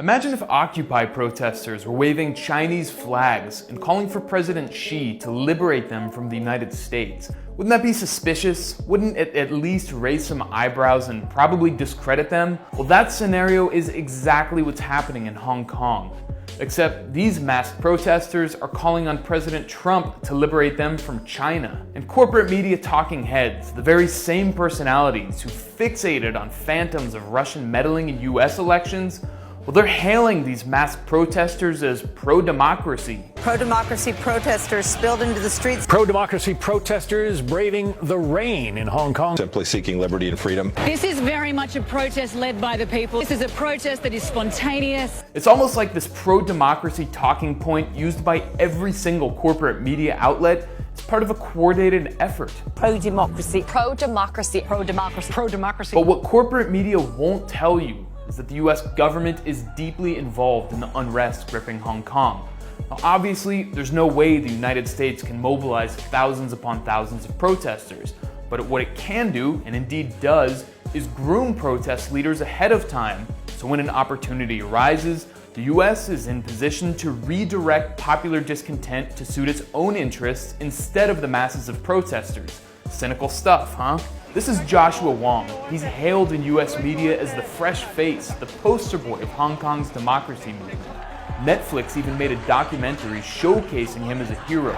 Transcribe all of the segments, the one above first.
Imagine if Occupy protesters were waving Chinese flags and calling for President Xi to liberate them from the United States. Wouldn't that be suspicious? Wouldn't it at least raise some eyebrows and probably discredit them? Well, that scenario is exactly what's happening in Hong Kong. Except these masked protesters are calling on President Trump to liberate them from China. And corporate media talking heads, the very same personalities who fixated on phantoms of Russian meddling in US elections, well, they're hailing these masked protesters as pro-democracy. Pro-democracy protesters spilled into the streets. Pro-democracy protesters braving the rain in Hong Kong. Simply seeking liberty and freedom. This is very much a protest led by the people. This is a protest that is spontaneous. It's almost like this pro-democracy talking point used by every single corporate media outlet is part of a coordinated effort. Pro-democracy. Pro-democracy. Pro-democracy. Pro-democracy. But what corporate media won't tell you is that the US government is deeply involved in the unrest gripping Hong Kong. Now, obviously, there's no way the United States can mobilize thousands upon thousands of protesters, but what it can do, and indeed does, is groom protest leaders ahead of time, so when an opportunity arises, the US is in position to redirect popular discontent to suit its own interests instead of the masses of protesters. Cynical stuff, huh? This is Joshua Wong. He's hailed in US media as the fresh face, the poster boy of Hong Kong's democracy movement. Netflix even made a documentary showcasing him as a hero.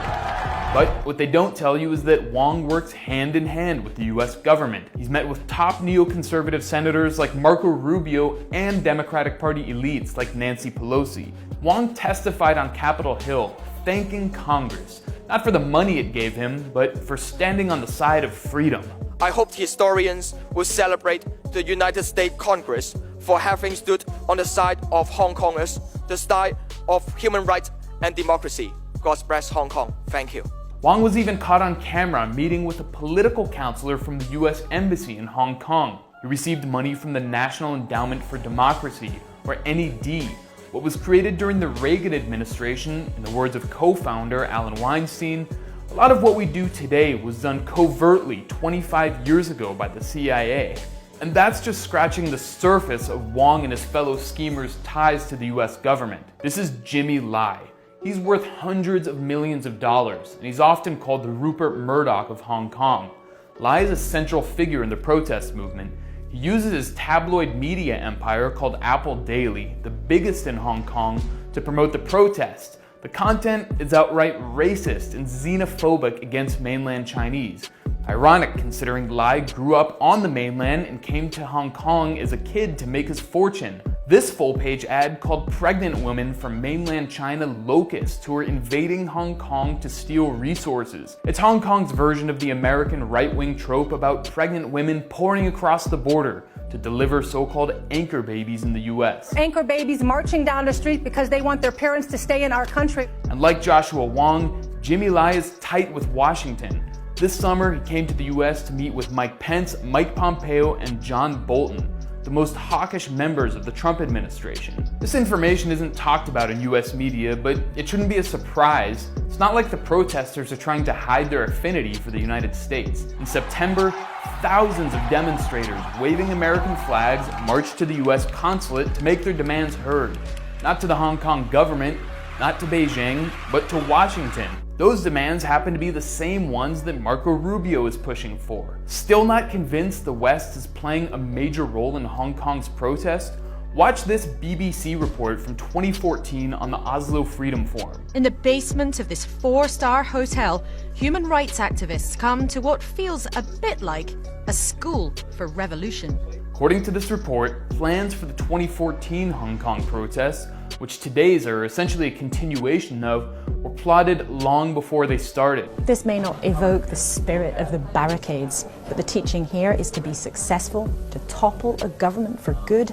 But what they don't tell you is that Wong works hand in hand with the US government. He's met with top neoconservative senators like Marco Rubio and Democratic Party elites like Nancy Pelosi. Wong testified on Capitol Hill, thanking Congress, not for the money it gave him, but for standing on the side of freedom. I hope historians will celebrate the United States Congress for having stood on the side of Hong Kongers, the side of human rights and democracy. God bless Hong Kong. Thank you. Wong was even caught on camera meeting with a political counselor from the US Embassy in Hong Kong. He received money from the National Endowment for Democracy, or NED, what was created during the Reagan administration. In the words of co-founder Alan Weinstein, a lot of what we do today was done covertly 25 years ago by the CIA. And that's just scratching the surface of Wong and his fellow schemers' ties to the US government. This is Jimmy Lai. He's worth hundreds of millions of dollars, and he's often called the Rupert Murdoch of Hong Kong. Lai is a central figure in the protest movement. He uses his tabloid media empire called Apple Daily, the biggest in Hong Kong, to promote the protest. The content is outright racist and xenophobic against mainland Chinese. Ironic considering Lai grew up on the mainland and came to Hong Kong as a kid to make his fortune. This full-page ad called pregnant women from mainland China locusts who are invading Hong Kong to steal resources. It's Hong Kong's version of the American right-wing trope about pregnant women pouring across the border to deliver so-called anchor babies in the US. Anchor babies marching down the street because they want their parents to stay in our country. And like Joshua Wong, Jimmy Lai is tight with Washington. This summer, he came to the US to meet with Mike Pence, Mike Pompeo, and John Bolton, the most hawkish members of the Trump administration. This information isn't talked about in US media, but it shouldn't be a surprise. It's not like the protesters are trying to hide their affinity for the United States. In September, thousands of demonstrators waving American flags marched to the US consulate to make their demands heard. Not to the Hong Kong government, not to Beijing, but to Washington. Those demands happen to be the same ones that Marco Rubio is pushing for. Still not convinced the West is playing a major role in Hong Kong's protest? Watch this BBC report from 2014 on the Oslo Freedom Forum. In the basement of this 4-star hotel, human rights activists come to what feels a bit like a school for revolution. According to this report, plans for the 2014 Hong Kong protests, which today's are essentially a continuation of, were plotted long before they started. This may not evoke the spirit of the barricades, but the teaching here is to be successful, to topple a government for good,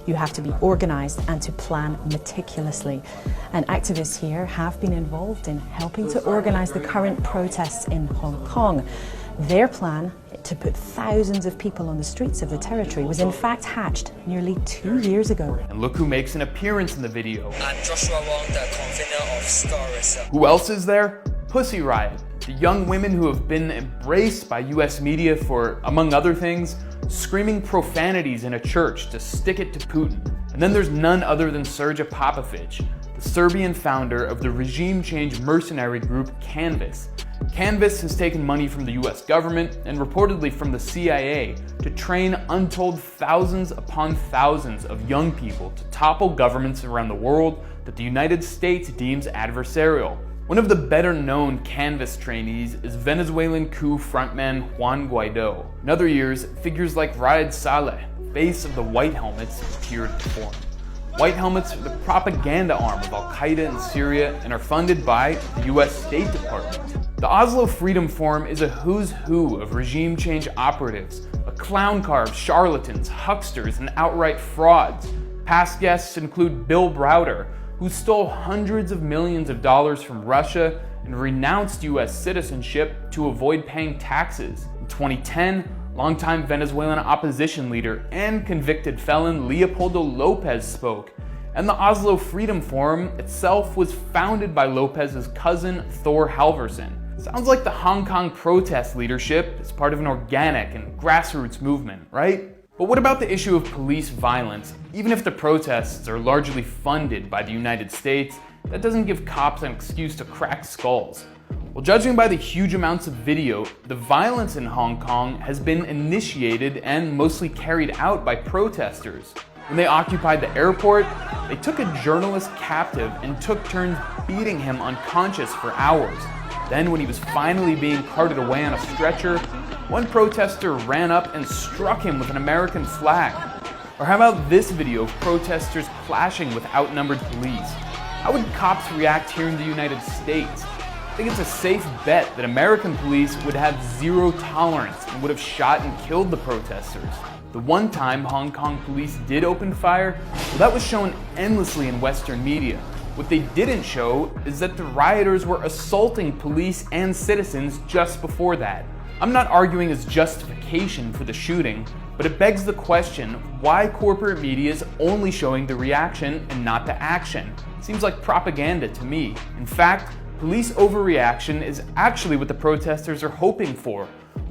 you have to be organized and to plan meticulously. And activists here have been involved in helping to organize the current protests in Hong Kong. Their plan to put thousands of people on the streets of the territory was in fact hatched nearly 2 years ago. And look who makes an appearance in the video. I'm Joshua Wong, the convener of Scholars. Who else is there? Pussy Riot, the young women who have been embraced by US media for, among other things, screaming profanities in a church to stick it to Putin. And then there's none other than Srđan Popović, the Serbian founder of the regime change mercenary group Canvas. Canvas has taken money from the US government and reportedly from the CIA to train untold thousands upon thousands of young people to topple governments around the world that the United States deems adversarial. One of the better known Canvas trainees is Venezuelan coup frontman Juan Guaido. In other years, figures like Riyad Saleh, face of the White Helmets, appeared to form. White Helmets are the propaganda arm of Al-Qaeda in Syria and are funded by the US State Department. The Oslo Freedom Forum is a who's who of regime change operatives, a clown car of charlatans, hucksters, and outright frauds. Past guests include Bill Browder, who stole hundreds of millions of dollars from Russia and renounced US citizenship to avoid paying taxes. In 2010, longtime Venezuelan opposition leader and convicted felon Leopoldo López spoke, and the Oslo Freedom Forum itself was founded by López's cousin Thor Halvorsen. Sounds like the Hong Kong protest leadership is part of an organic and grassroots movement, right? But what about the issue of police violence? Even if the protests are largely funded by the United States, that doesn't give cops an excuse to crack skulls. Well, judging by the huge amounts of video, the violence in Hong Kong has been initiated and mostly carried out by protesters. When they occupied the airport, they took a journalist captive and took turns beating him unconscious for hours. Then, when he was finally being carted away on a stretcher, one protester ran up and struck him with an American flag. Or how about this video of protesters clashing with outnumbered police? How would cops react here in the United States? I think it's a safe bet that American police would have zero tolerance and would have shot and killed the protesters. The one time Hong Kong police did open fire, well, that was shown endlessly in Western media. What they didn't show is that the rioters were assaulting police and citizens just before that. I'm not arguing as justification for the shooting, but it begs the question why corporate media is only showing the reaction and not the action. Seems like propaganda to me. In fact, police overreaction is actually what the protesters are hoping for.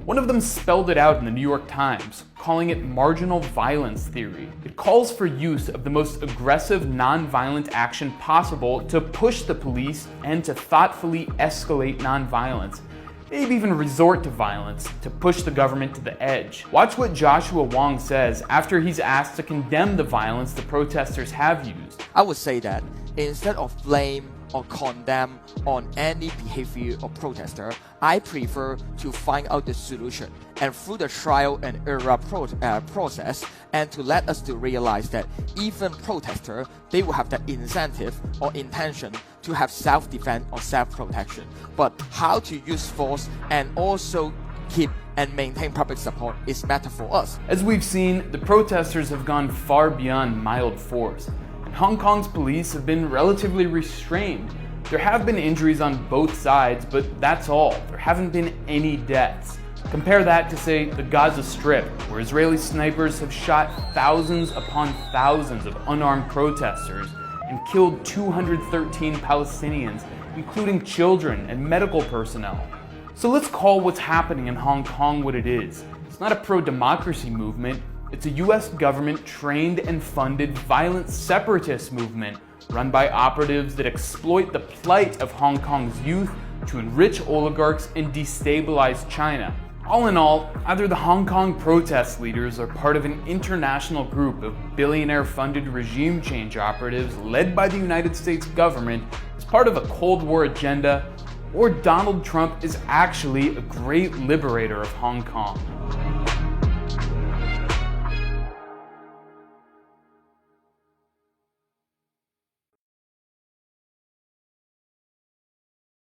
One of them spelled it out in the New York Times, calling it marginal violence theory. It calls for use of the most aggressive, non-violent action possible to push the police and to thoughtfully escalate non-violence. Maybe even resort to violence to push the government to the edge. Watch what Joshua Wong says after he's asked to condemn the violence the protesters have used. I would say that instead of blame or condemn on any behavior of protester, I prefer to find out the solution and through the trial and error process, and to let us to realize that even protester, they will have the incentive or intention to have self-defense or self-protection. But how to use force and also keep and maintain public support is matter for us. As we've seen, the protesters have gone far beyond mild force. Hong Kong's police have been relatively restrained. There have been injuries on both sides, but that's all. There haven't been any deaths. Compare that to, say, the Gaza Strip, where Israeli snipers have shot thousands upon thousands of unarmed protesters and killed 213 Palestinians, including children and medical personnel. So let's call what's happening in Hong Kong what it is. It's not a pro-democracy movement. It's a US government trained and funded violent separatist movement run by operatives that exploit the plight of Hong Kong's youth to enrich oligarchs and destabilize China. All in all, either the Hong Kong protest leaders are part of an international group of billionaire-funded regime change operatives led by the United States government as part of a Cold War agenda, or Donald Trump is actually a great liberator of Hong Kong.